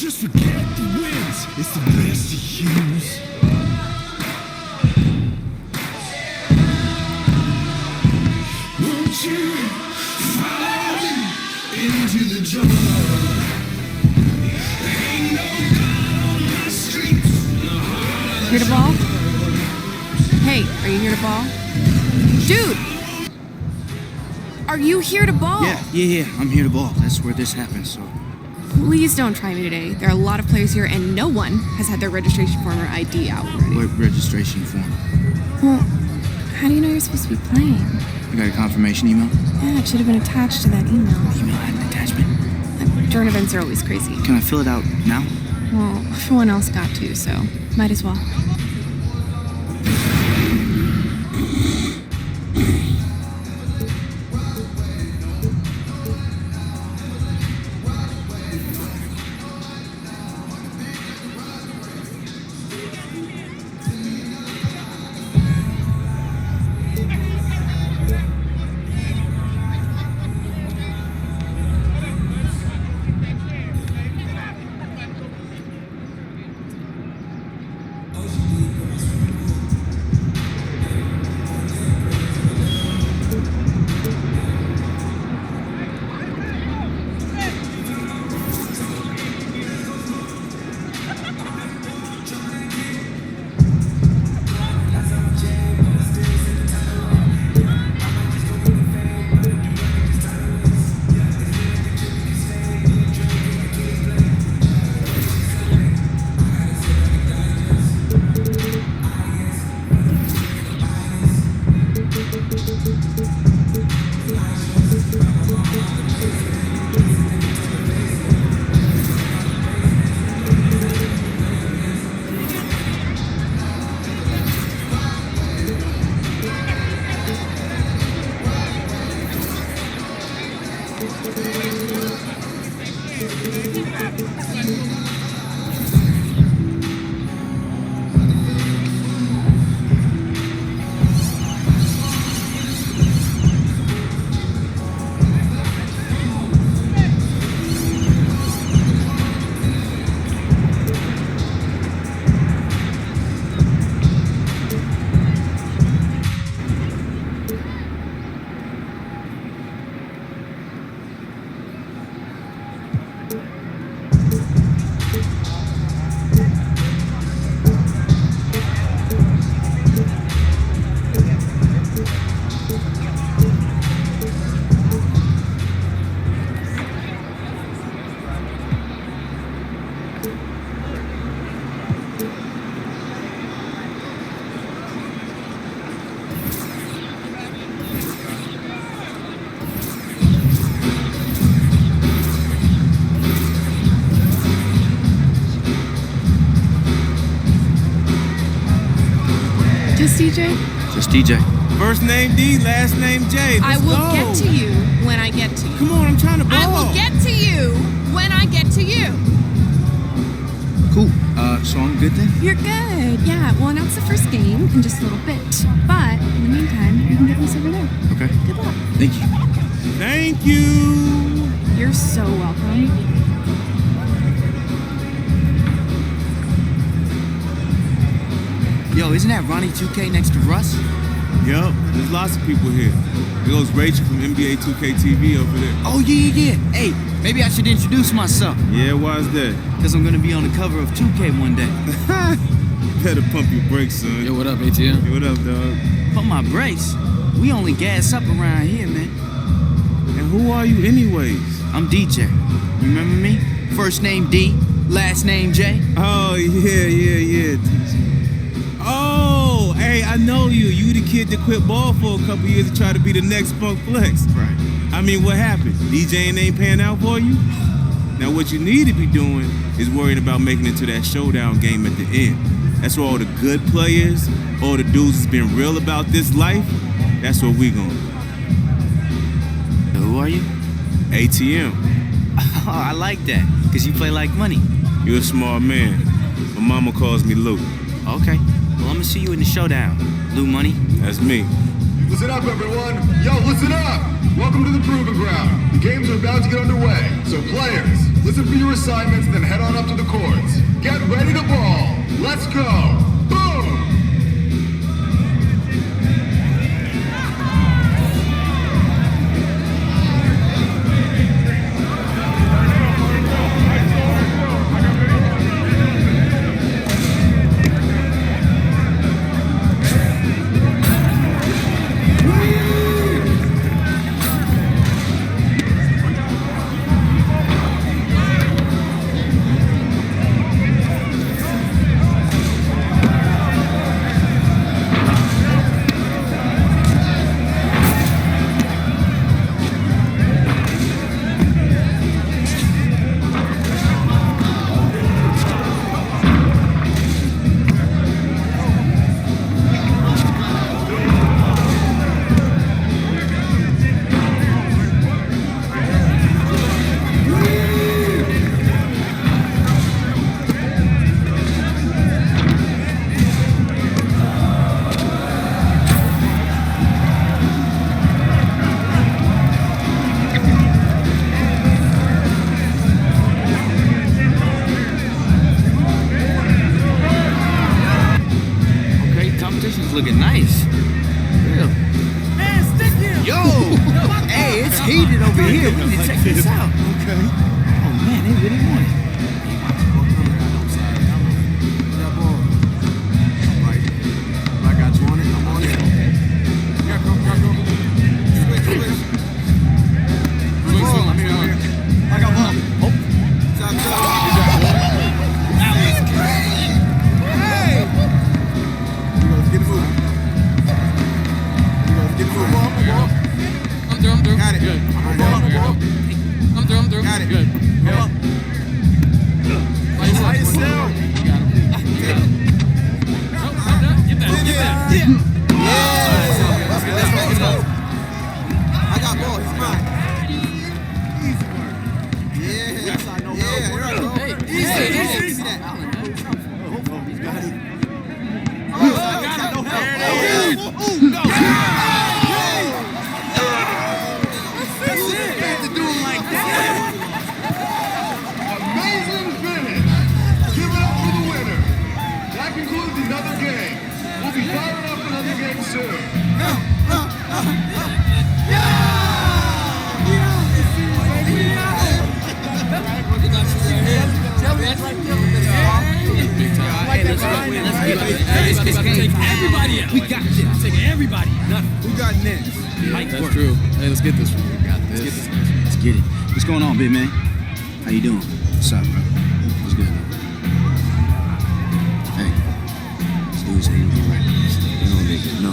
Just forget the wins. It's the best to use. Won't you follow me into the jungle? Ain't no God on my streets. Here to ball? Hey, are you here to ball? Dude! Are you here to ball? Yeah, I'm here to ball. That's where this happens, so... Please don't try me today. There are a lot of players here, and no one has had their registration form or ID out already. What registration form? Well, how do you know you're supposed to be playing? You got a confirmation email? Yeah, it should have been attached to that email. The email had an attachment. During events are always crazy. Can I fill it out now? Well, everyone else got to, so might as well. Just DJ? Just DJ. First name D, last name J. I will get to you when I get to you. Come on, I'm trying to ball. I will get to you when I get to you. Cool. So I'm good then? You're good. Yeah, we'll announce the first game in just a little bit. But in the meantime, you can get this over there. Okay. Good luck. Thank you. Thank you. You're so welcome. Yo, isn't that Ronnie 2K next to Russ? Yup, there's lots of people here. There goes Rachel from NBA 2K TV over there. Oh, yeah. Hey, maybe I should introduce myself. Yeah, why is that? Because I'm going to be on the cover of 2K one day. Better pump your brakes, son. Yo, what up, ATM? Hey, what up, dog? Pump my brakes? We only gas up around here, man. And who are you anyways? I'm DJ. You remember me? First name D, last name J. Oh, yeah, DJ. Oh, hey, I know you. You the kid that quit ball for a couple years to try to be the next Funk Flex. Right. I mean, what happened? DJing ain't paying out for you? Now, what you need to be doing is worrying about making it to that showdown game at the end. That's where all the good players, all the dudes that's been real about this life, that's what we gonna do. Who are you? ATM. Oh, I like that. Because you play like money. You're a smart man. My mama calls me Lou. Okay. Well, I'm going to see you in the showdown. Lou Money. That's me. Listen up, everyone. Yo, listen up. Welcome to the Proving Ground. The games are about to get underway. So players, Listen for your assignments, then head on up to the courts. Get ready to ball. Let's go. Boom! Looking nice. Real. Man, stick him! Yo! Hey, it's heated over here. We need to check this out. Okay. Oh man, they really want it. I got you on it. I'm on it. I got one. I'm through. Got it. Good. I'm through. Got it. Good. Come on. By yourself. You got him. Get that. Let's go. I got ball. He's mine. Yeah. You're right, bro. Hey, easy. Amazing finish. Give it up for the winner. That concludes another game. We'll be firing up another game soon. Everybody out. We got this. Take everybody out. Who got next? That's true. Hey, let's get this one. We got this. Let's get it. What's going on, big man? How you doing? What's up, bro? What's good? Hey, this dude's ain't gonna be right. You know, nigga, no.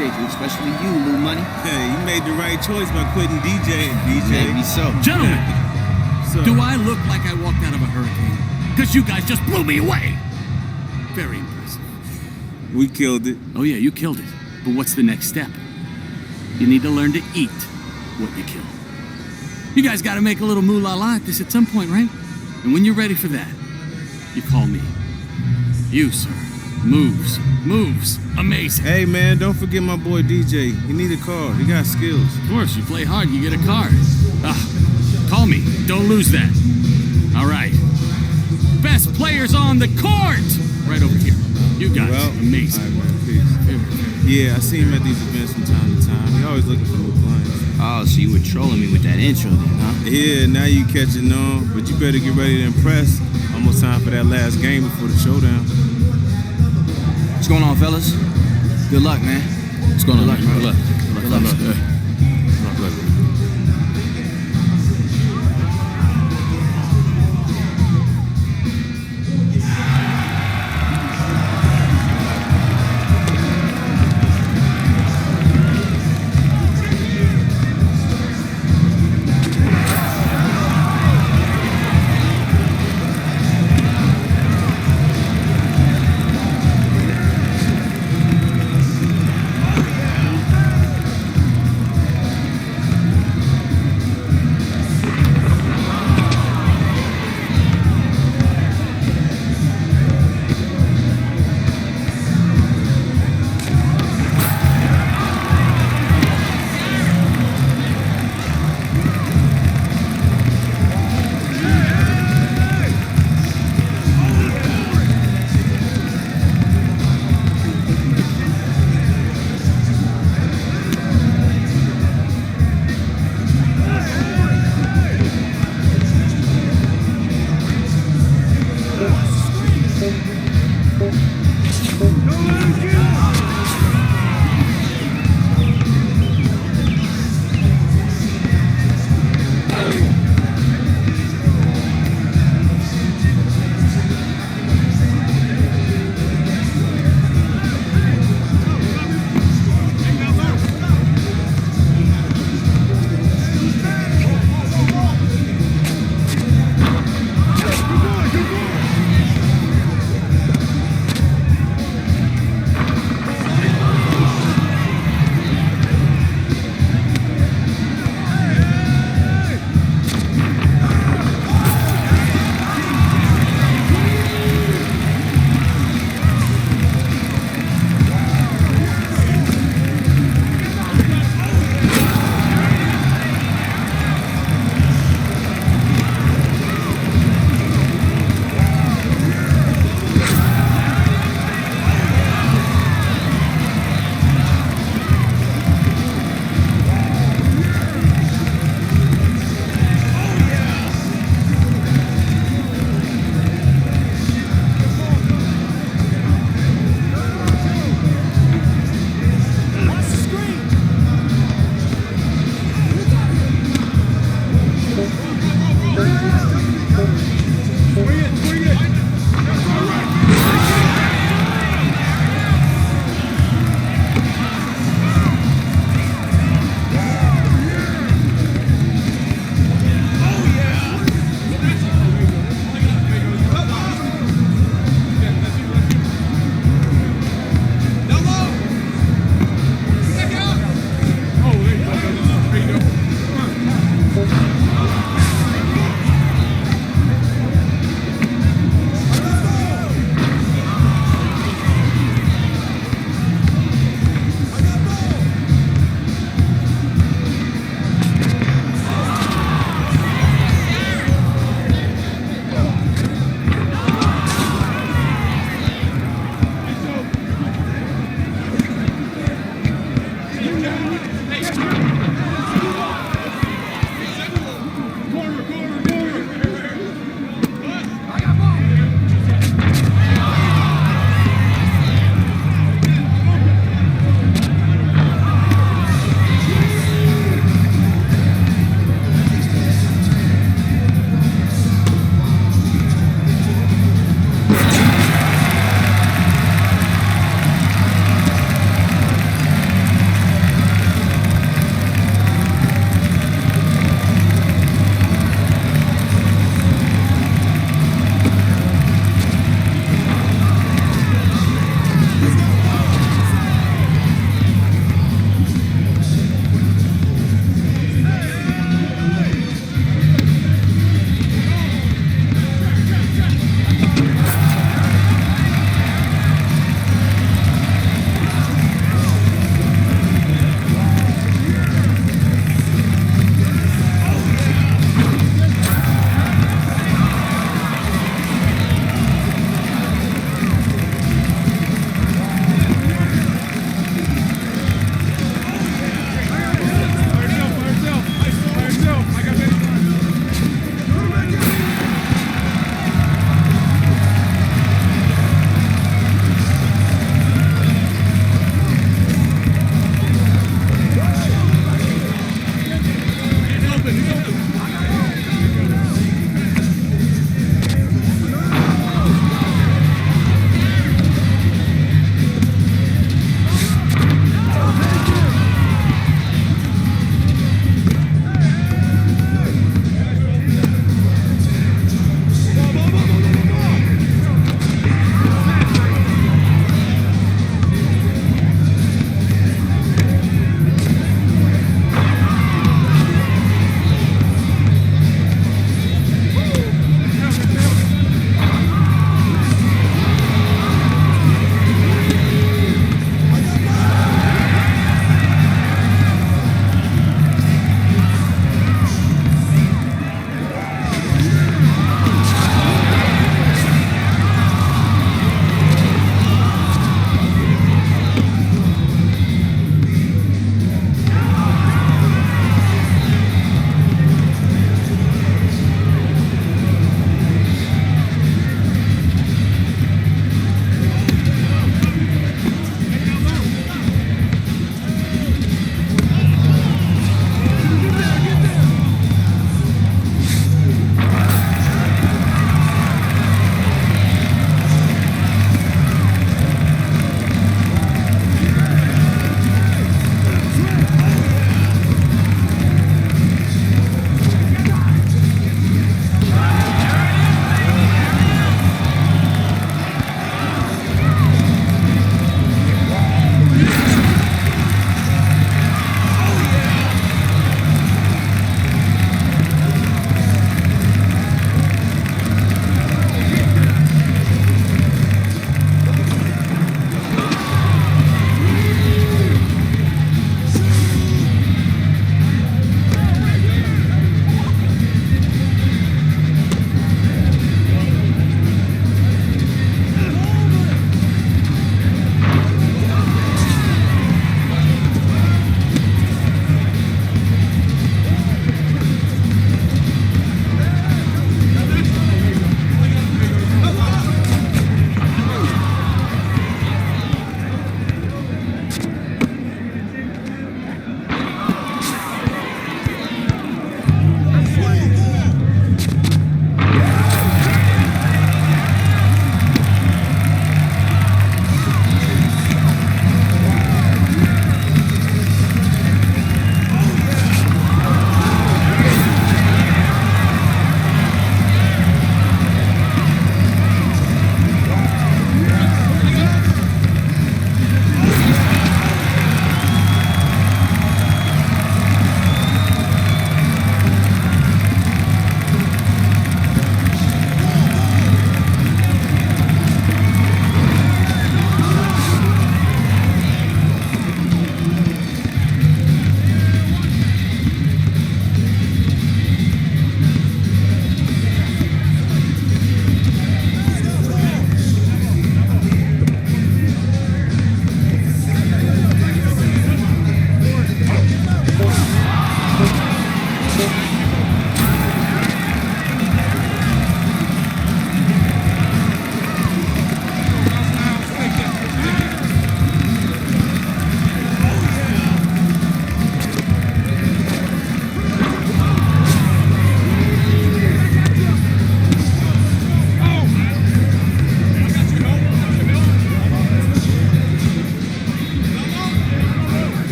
appreciate you, especially you, Lou Money. Hey, you made the right choice by quitting DJ. Maybe so. Gentlemen, So, do I look like I walked out of a hurricane? Because you guys just blew me away. Very impressive. we killed it. Oh yeah, you killed it. But what's the next step? You need to learn to eat what you kill. You guys got to make a little moolah at this at some point, right? And when you're ready for that, you call me. You, sir. Moves. Amazing. Hey, man, don't forget my boy DJ. He need a car. He got skills. Of course, you play hard, you get a card. Call me. Don't lose that. All right. Best players on the court! Right over here. You guys. Well, Amazing. all right, man, peace. Yeah, I see him at these events from time to time. He always looking for new clients. Oh, so you were trolling me with that intro then, huh? Yeah, now you catching on, but you better get ready to impress. Almost time for that last game before the showdown. What's going on, fellas? Good luck, man. What's going on? Good luck, man. Good luck.